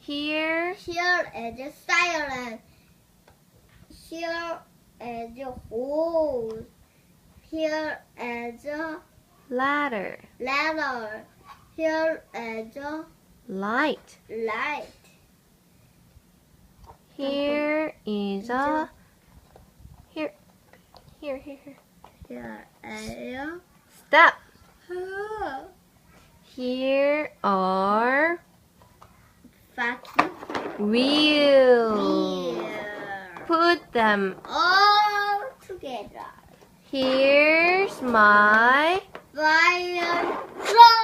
Here is silent. Here is horse. Here is ladder. ladder. Here is Light. light. Here is a here. Here is Step. her. Here are Vacuum. wheels. Here. Put them. All together. Here's my Fire truck.